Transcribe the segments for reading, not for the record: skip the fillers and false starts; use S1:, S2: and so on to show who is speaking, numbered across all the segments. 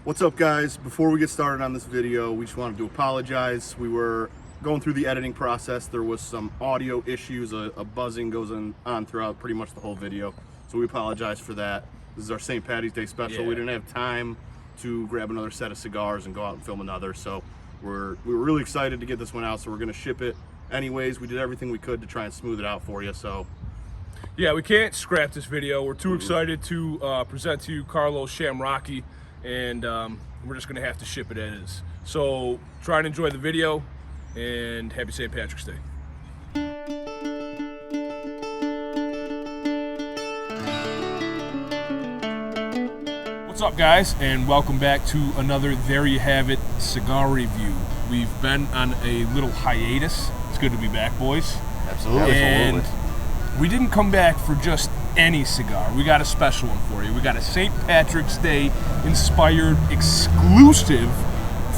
S1: What's up, guys? Before we get started on this video, we just wanted to apologize. We were going through the editing process. There was some audio issues. A buzzing goes on throughout pretty much the whole video, so we apologize for that. This is our St. Patty's Day special.
S2: Yeah.
S1: We didn't have time to grab another set of cigars and go out and film another, so we were really excited to get this one out, so we're going to ship it anyways. We did everything we could to try and smooth it out for you, so
S2: yeah, we can't scrap this video. We're too excited to present to you Carlo's Sham-Rocky, and we're just gonna have to ship it as is. So try and enjoy the video, and happy St. Patrick's Day. What's up, guys, and welcome back to another There You Have It cigar review. We've been on a little hiatus. It's good to be back, boys.
S3: Absolutely.
S2: And we didn't come back for just any cigar. We got a special one for you. We got a St. Patrick's Day inspired exclusive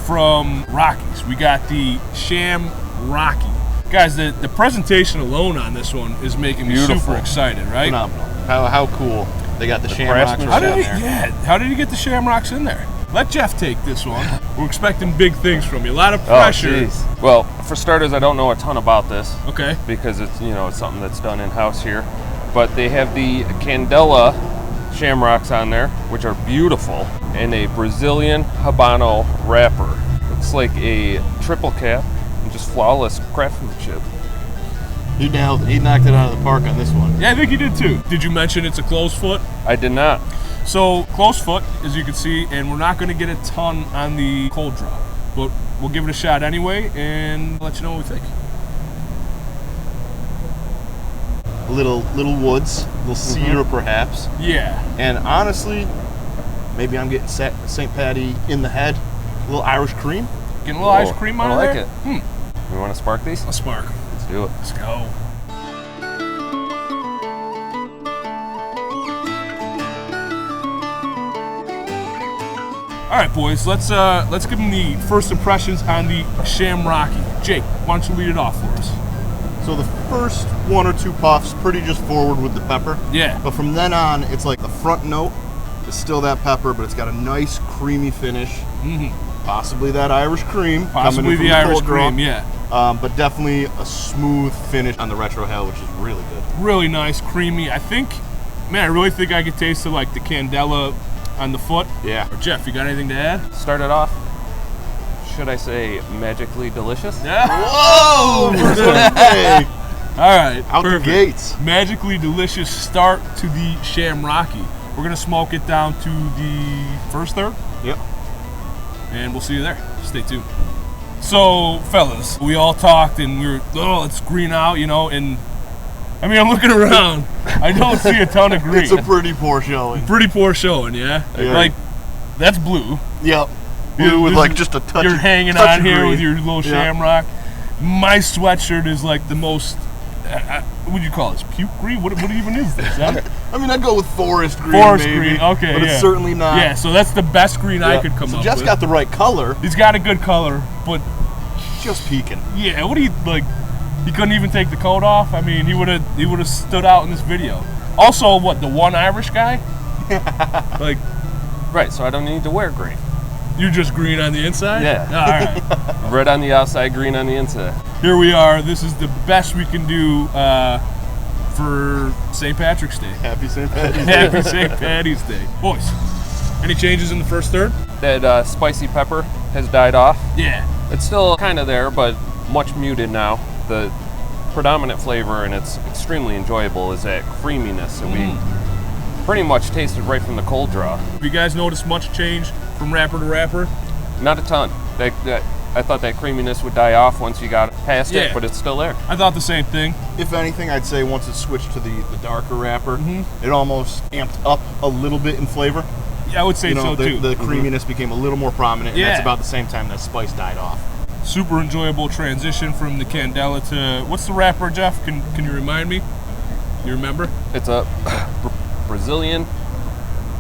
S2: from Rockys. We got the Sham-Rocky. Guys, the presentation alone on this one is making me super excited, right?
S3: Phenomenal. How cool. They got the Shamrocks
S2: How
S3: down
S2: did
S3: there.
S2: how did you get the Shamrocks in there? Let Jeff take this one. We're expecting big things from you. A lot of pressure.
S4: Oh, well, for starters, I don't know a ton about this.
S2: Okay.
S4: Because it's it's something that's done in-house here. But they have the Candela Shamrocks on there, which are beautiful, and a Brazilian Habano wrapper. It's like a triple cap and just flawless craftsmanship.
S3: He nailed it. He knocked it out of the park on this one.
S2: Yeah, I think you did too. Did you mention it's a closed foot?
S4: I did not.
S2: So, close foot, as you can see, and we're not going to get a ton on the cold drop, but we'll give it a shot anyway and let you know what we think.
S3: Little woods, little cedar perhaps.
S2: Yeah.
S3: And honestly, maybe I'm getting St. Patty in the head. A little Irish cream.
S2: Getting a little ice cream on
S4: I like
S2: there?
S4: it. You want to spark these?
S2: A spark.
S4: Let's do it.
S2: Let's go. All right, boys, let's give them the first impressions on the Sham-Rocky. Jake, why don't you lead it off for us?
S3: So the first one or two puffs, pretty just forward with the pepper.
S2: Yeah.
S3: But from then on, it's like the front note is still that pepper, but it's got a nice creamy finish.
S2: Mm-hmm.
S3: Possibly that Irish cream.
S2: Possibly
S3: coming in
S2: the
S3: from
S2: Irish
S3: cold draw.
S2: cream, yeah.
S3: But definitely a smooth finish on the retro hell, which is really good.
S2: Really nice, creamy. I really think I could taste like the Candela on the foot.
S3: Yeah.
S2: Jeff, you got anything to add?
S4: Start it off. Should I say magically delicious?
S2: Yeah.
S3: Whoa! Hey,
S2: All right.
S3: out
S2: perfect.
S3: the gates.
S2: Magically delicious start to the Sham-Rocky. We're gonna smoke it down to the first third,
S3: Yep.
S2: and we'll see you there. Stay tuned. So, fellas, we all talked, and we were, let's green out, and I mean, I'm looking around. I don't see a ton of green.
S3: It's a pretty poor showing.
S2: Pretty poor showing, yeah?
S3: Yeah.
S2: Like, that's blue.
S3: Yep. Blue with like just a touch.
S2: You're hanging
S3: touch
S2: on
S3: of
S2: here
S3: green.
S2: with your little
S3: Yeah.
S2: Shamrock. My sweatshirt is like the most, what would you call this? Puke green? What even is this?
S3: I mean, I'd go with forest green.
S2: Forest
S3: maybe,
S2: green, okay,
S3: but
S2: yeah.
S3: it's certainly not.
S2: Yeah, so that's the best green I could come
S3: so
S2: up
S3: Jeff's
S2: with.
S3: got the right color.
S2: He's got a good color, but
S3: Just peeking.
S2: yeah, what do you like? He couldn't even take the coat off. I mean, he would have stood out in this video. Also, what, the one Irish guy? Like,
S4: Right, so I don't need to wear green.
S2: you're just green on the inside?
S4: Yeah.
S2: All right.
S4: Red on the outside, green on the inside.
S2: Here we are. This is the best we can do for St. Patrick's Day.
S3: Happy St. Patty's Day.
S2: Happy St. Patty's Day. Boys, any changes in the first third?
S4: That spicy pepper has died off.
S2: Yeah.
S4: It's still kind of there, but much muted now. The predominant flavor, and it's extremely enjoyable, is that creaminess that we pretty much tasted right from the cold draw.
S2: Have you guys noticed much change from wrapper to wrapper?
S4: Not a ton. I thought that creaminess would die off once you got past
S2: Yeah.
S4: it, but it's still there.
S2: I thought the same thing.
S3: If anything, I'd say once it switched to the darker wrapper, it almost amped up a little bit in flavor.
S2: Yeah, I would say so too.
S3: The creaminess became a little more prominent, and
S2: Yeah.
S3: that's about the same time that spice died off.
S2: Super enjoyable transition from the Candela to, what's the wrapper, Jeff? Can you remind me? You remember?
S4: It's a Brazilian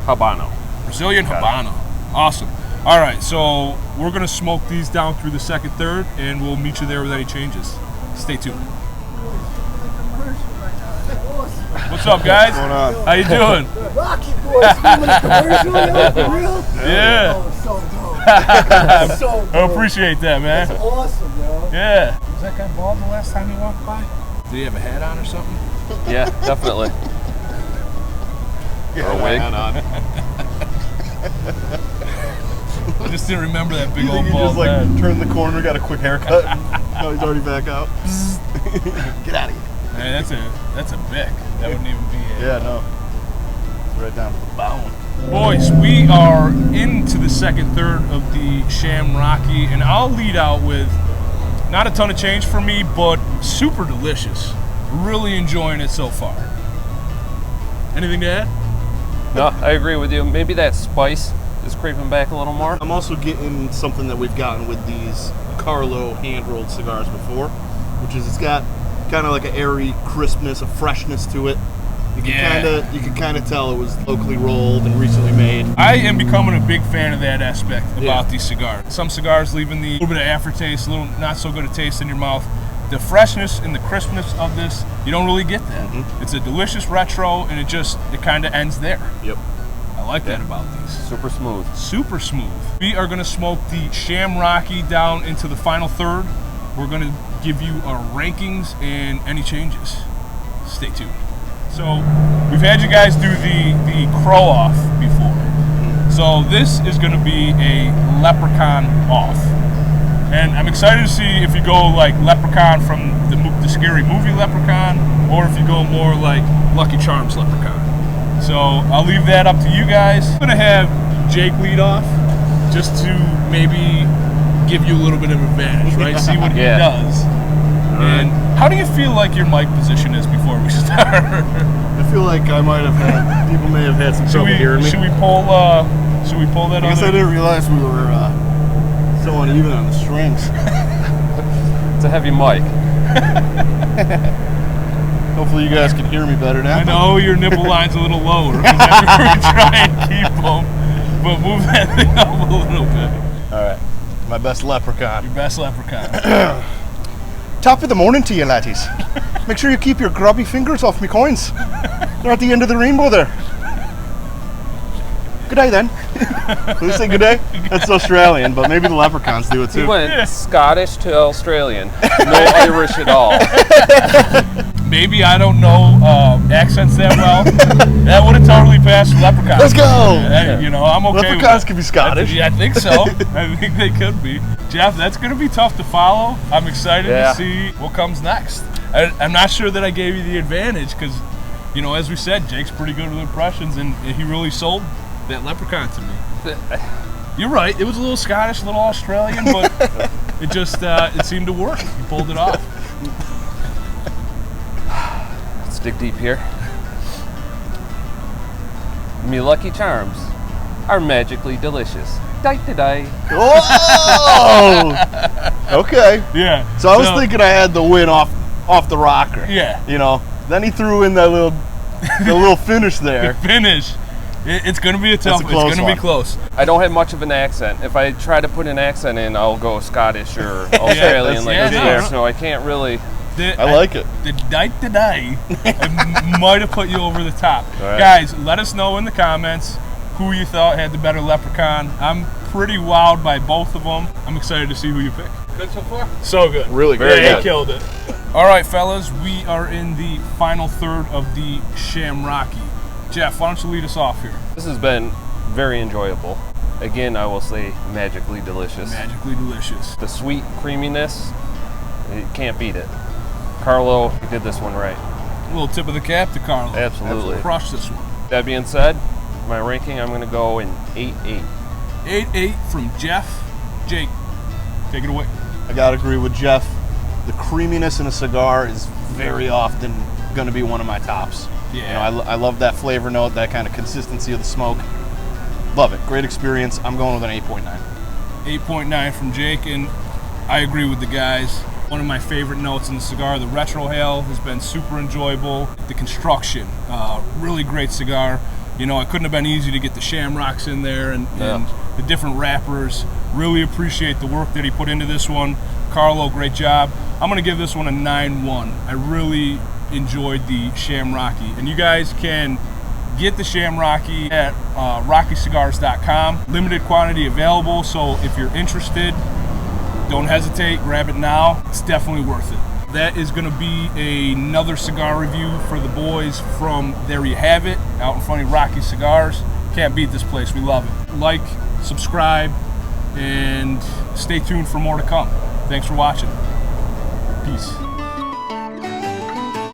S4: Habano.
S2: Brazilian Habano. Awesome. All right, so we're gonna smoke these down through the second third, and we'll meet you there with any changes. Stay tuned. What's up, guys?
S3: What's going on?
S2: How you doing?
S5: Rocky boys filming a commercial, yo, for real?
S2: Yeah.
S5: Oh, so So
S2: I
S5: cool.
S2: appreciate that, man.
S5: That's awesome, yo.
S2: Yeah. Was that guy bald the last time you walked by? Did he have a hat on or something?
S4: Yeah, definitely. Or a wig.
S2: I just didn't remember that big
S3: You
S2: old
S3: think he
S2: bald
S3: just like
S2: head.
S3: turned the corner, got a quick haircut? No, he's already back out. Get out of here.
S2: Man, that's a Bic. That wouldn't even be it.
S3: Yeah, no. It's right down to the bone.
S2: Boys, we are into the second third of the Sham-Rocky, and I'll lead out with not a ton of change for me, but super delicious. Really enjoying it so far. Anything to add?
S4: No, I agree with you. Maybe that spice is creeping back a little more.
S3: I'm also getting something that we've gotten with these Carlo hand-rolled cigars before, which is it's got kind of like an airy crispness, a freshness to it. You can kind of tell it was locally rolled and recently made.
S2: I am becoming a big fan of that aspect about
S3: Yeah.
S2: these cigars. Some cigars leaving the little bit of aftertaste, a little not so good a taste in your mouth. The freshness and the crispness of this, you don't really get that. It's a delicious retro, and it kind of ends there.
S3: Yep.
S2: I like that about these.
S4: Super smooth.
S2: Super smooth. We are going to smoke the Sham-Rocky down into the final third. We're going to give you our rankings and any changes. Stay tuned. So we've had you guys do the crow off before. So this is going to be a Leprechaun off. And I'm excited to see if you go like Leprechaun from the scary movie Leprechaun, or if you go more like Lucky Charms Leprechaun. So I'll leave that up to you guys. I'm going to have Jake lead off just to maybe give you a little bit of advantage, right? See what he does. And how do you feel like your mic position is before we start?
S3: I feel like people may have had some trouble hearing me.
S2: Should we pull that
S3: I guess I didn't realize we were so uneven on the strings.
S4: It's a heavy mic.
S3: Hopefully you guys can hear me better now.
S2: I know your nipple line's a little lower because that's where we try and keep them, but move that thing up a little bit.
S3: All right. My best leprechaun.
S2: Your best Leprechaun.
S3: Top of the morning to you, laddies. Make sure you keep your grubby fingers off me coins. They're at the end of the rainbow there. Good day, then. Did we say good day? That's Australian, but maybe the leprechauns do it
S4: He
S3: too.
S4: went Scottish to Australian. No Irish at all.
S2: Maybe I don't know accents that well. That would have totally passed Leprechaun.
S3: Let's go!
S2: I'm okay
S3: Leprechauns
S2: with
S3: can be Scottish.
S2: Yeah, I think so. I think they could be. Jeff, that's going to be tough to follow. I'm excited to see what comes next. I'm not sure that I gave you the advantage because, as we said, Jake's pretty good with impressions, and he really sold that Leprechaun to me. You're right. It was a little Scottish, a little Australian, but it just it seemed to work. You pulled it off.
S4: Let's dig deep here. Me Lucky Charms are magically delicious. Die.
S3: Oh! Okay.
S2: Yeah.
S3: So I was thinking I had the win off the rocker.
S2: Yeah.
S3: Then he threw in that little finish there.
S2: The finish. It's going to be a tough.
S3: It's
S2: It's going to
S3: one.
S2: be close.
S4: I don't have much of an accent. If I try to put an accent in, I'll go Scottish or Australian like there. So I can't really.
S3: I like it.
S2: The dike today might have put you over the top.
S4: Right.
S2: Guys, let us know in the comments who you thought had the better Leprechaun. I'm pretty wowed by both of them. I'm excited to see who you pick. Good so far? So good.
S3: Really
S2: Yeah,
S3: good.
S2: he killed it. All right, fellas, we are in the final third of the Sham-Rocky. Jeff, why don't you lead us off here?
S4: This has been very enjoyable. Again, I will say magically delicious.
S2: Magically delicious.
S4: The sweet creaminess, you can't beat it. Carlo, you did this one right.
S2: A little tip of the cap to Carlo.
S4: Absolutely.
S2: Crush this one.
S4: That being said, my ranking, I'm going to go in 8-8.
S2: 8-8 from Jeff. Jake, take it away.
S3: I gotta agree with Jeff. The creaminess in a cigar is very often going to be one of my tops.
S2: Yeah.
S3: I love that flavor note, that kind of consistency of the smoke. Love it. Great experience. I'm going with an 8.9.
S2: 8.9 from Jake, and I agree with the guys. One of my favorite notes in the cigar, the retrohale, has been super enjoyable. The construction, really great cigar. It couldn't have been easy to get the Shamrocks in there and the different wrappers. Really appreciate the work that he put into this one. Carlo, great job. I'm going to give this one a 9-1. I really enjoyed the Sham-Rocky, and you guys can get the Sham-Rocky at RockyCigars.com. Limited quantity available, so if you're interested, don't hesitate, grab it now. It's definitely worth it. That is going to be another cigar review for the boys from There You Have It, out in front of Rockys Cigars. Can't beat this place, we love it. Like, subscribe, and stay tuned for more to come. Thanks for watching. Peace.